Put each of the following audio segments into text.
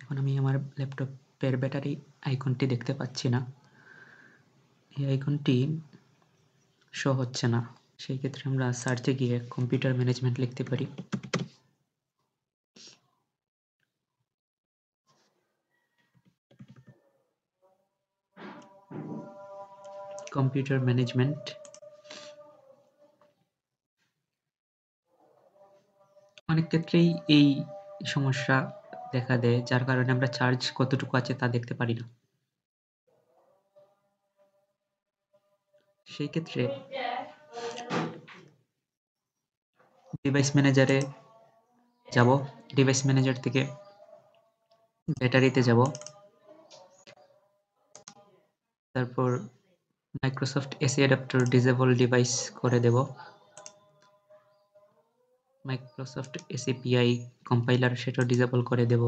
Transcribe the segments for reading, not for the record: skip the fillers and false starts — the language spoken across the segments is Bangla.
এখন আমি আমার ল্যাপটপের ব্যাটারি আইকনটি দেখতে পাচ্ছি না। এই আইকনটি শো হচ্ছে না। সেই ক্ষেত্রে আমরা সার্চে গিয়ে কম্পিউটার ম্যানেজমেন্ট লিখতে পারি। Computer management. অনেক ক্ষেত্রেই এই সমস্যা দেখা দেয়, যার কারণে আমরা চার্জ কতটুকু আছে তা দেখতে পারি না। সেই ক্ষেত্রে ডিভাইস ম্যানেজারে যাব। ডিভাইস ম্যানেজার থেকে ব্যাটারিতে যাব। তারপর Microsoft AC adapter disable device করে দেব। মাইক্রোসফট এসিপিআই কম্পাইলার সেটা ডিসেবল করে দেব।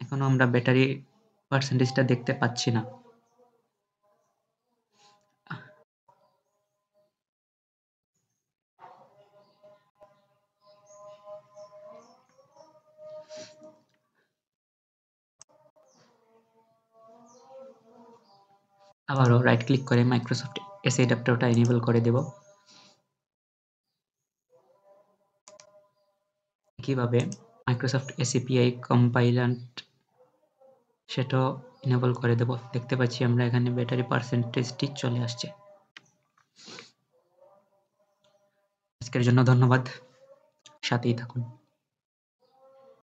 এখনো আমরা ব্যাটারি পার্সেন্টেজটা দেখতে পাচ্ছি না। আবারও রাইট ক্লিক করে মাইক্রোসফট এসি অ্যাডাপ্টারটা এনেবল করে দেব। একইভাবে মাইক্রোসফট এসিপিআই কম্পাইল্যান্ট সেটাও এনেবল করে দেব। দেখতে পাচ্ছি আমরা এখানে ব্যাটারি পার্সেন্টেজটি চলে আসছে। আজকের জন্য ধন্যবাদ, সাথেই থাকুন।